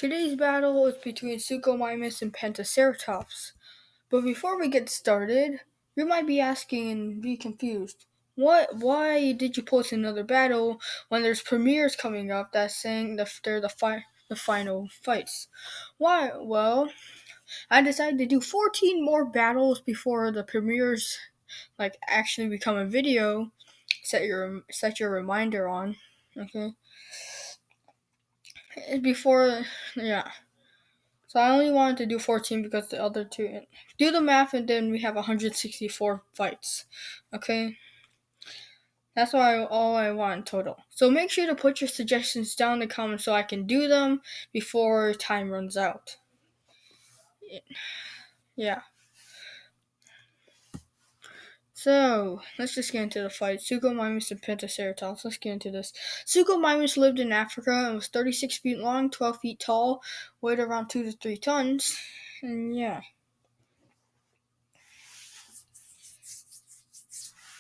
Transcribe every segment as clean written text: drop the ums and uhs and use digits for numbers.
Today's battle is between Suchomimus and Pentaceratops. But before we get started, you might be asking and be confused. Why did you post another battle when there's premieres coming up that's saying they're the final fights? Why? Well, I decided to do 14 more battles before the premieres actually become a video. Set your reminder on, okay? Before, yeah. So I only wanted to do 14 because the other two. Do the math, and then we have 164 fights. Okay? That's all I want in total. So make sure to put your suggestions down in the comments so I can do them before time runs out. Yeah. So, let's just get into the fight. Suchomimus and Pentaceratops. Let's get into this. Suchomimus lived in Africa and was 36 feet long, 12 feet tall, weighed around 2 to 3 tons. And yeah.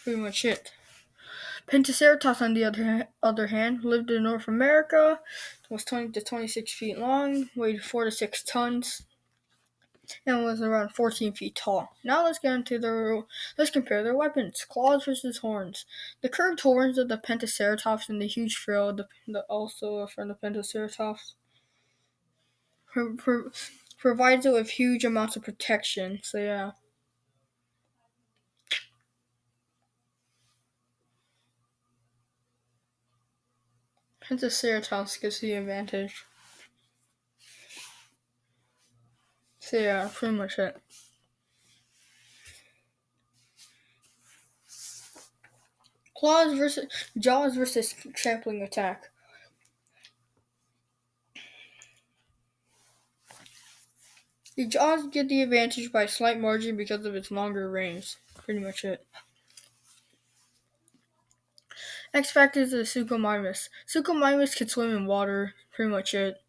Pretty much it. Pentaceratops, on the other hand, lived in North America, was 20 to 26 feet long, weighed 4 to 6 tons, and was around 14 feet tall. Now let's compare their weapons. Claws versus horns. The curved horns of the Pentaceratops and the huge frill, also from the Pentaceratops, provides it with huge amounts of protection. So yeah. Pentaceratops gives the advantage. So yeah, pretty much it. Jaws versus trampling attack. The Jaws get the advantage by a slight margin because of its longer range. Pretty much it. X factors of the Suchomimus. Suchomimus can swim in water. Pretty much it.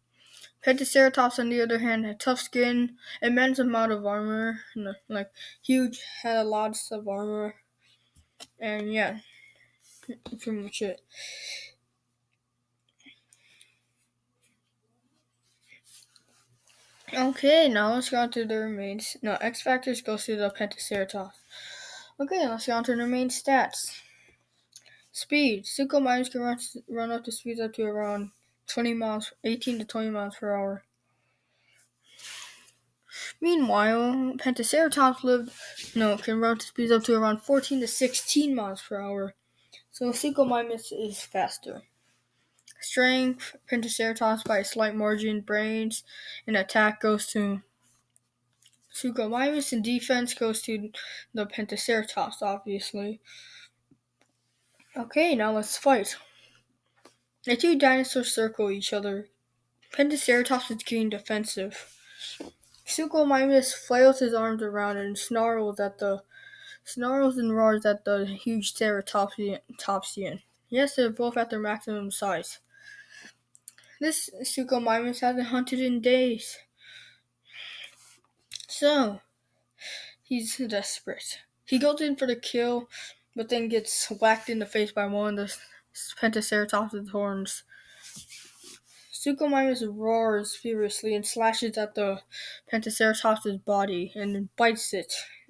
Pentaceratops, on the other hand, had tough skin, immense amount of armor, had a lot of armor, and yeah, pretty much it. Okay, now let's go on to the remains. No, X factors goes to the Pentaceratops. Okay, let's go on to the main stats. Speed. Suchomimus can run up to speeds up to around 18 to 20 miles per hour. Meanwhile, Pentaceratops can run to speeds up to around 14 to 16 miles per hour. So Suchomimus is faster. Strength, Pentaceratops by a slight margin. Brains and attack goes to Suchomimus, and defense goes to the Pentaceratops, obviously. Okay, now let's fight. The two dinosaurs circle each other. Pentaceratops is getting defensive. Suchomimus flails his arms around and snarls and roars at the huge ceratopsian. Yes, they're both at their maximum size. This Suchomimus hasn't hunted in days. So, he's desperate. He goes in for the kill, but then gets whacked in the face by one of the Pentaceratops' horns. Suchomimus roars furiously and slashes at the Pentaceratops' body and bites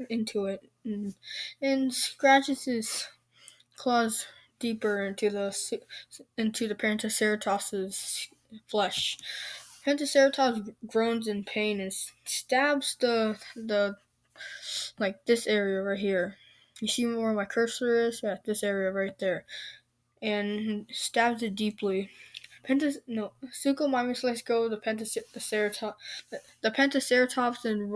into it and scratches his claws deeper into the Pentaceratops' flesh. Pentaceratops groans in pain and stabs the this area right here. You see where my cursor is? Yeah, this area right there. And stabs it deeply. Suchomimus lets go of the Pentaceratops and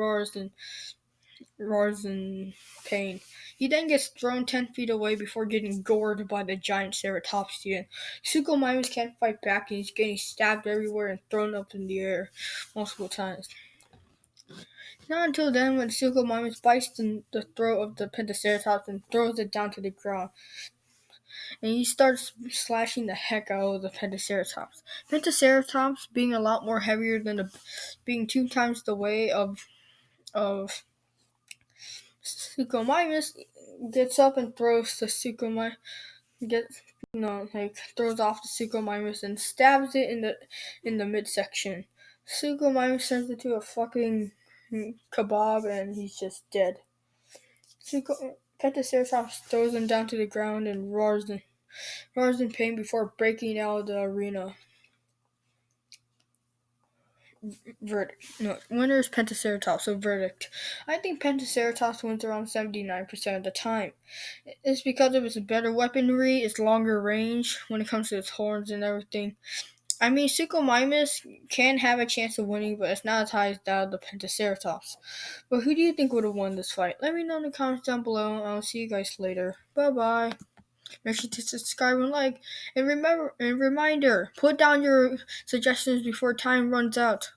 roars in pain. He then gets thrown 10 feet away before getting gored by the giant ceratopsian. Suchomimus can't fight back and he's getting stabbed everywhere and thrown up in the air multiple times. Not until then when Suchomimus bites the throat of the Pentaceratops and throws it down to the ground. And he starts slashing the heck out of the Pentaceratops. Pentaceratops, being a lot more heavier being 2 times the weight of Suchomimus, gets up and throws the throws off the Suchomimus and stabs it in the midsection. Suchomimus turns into a fucking kebab and he's just dead. Pentaceratops throws him down to the ground and roars in pain before breaking out of the arena. Verdict. No, winner is Pentaceratops, so verdict. I think Pentaceratops wins around 79% of the time. It's because of its better weaponry, its longer range when it comes to its horns and everything. I mean, Suchomimus can have a chance of winning, but it's not as high as that of the Pentaceratops. But who do you think would have won this fight? Let me know in the comments down below. I'll see you guys later. Bye bye. Make sure to subscribe and like. And reminder, put down your suggestions before time runs out.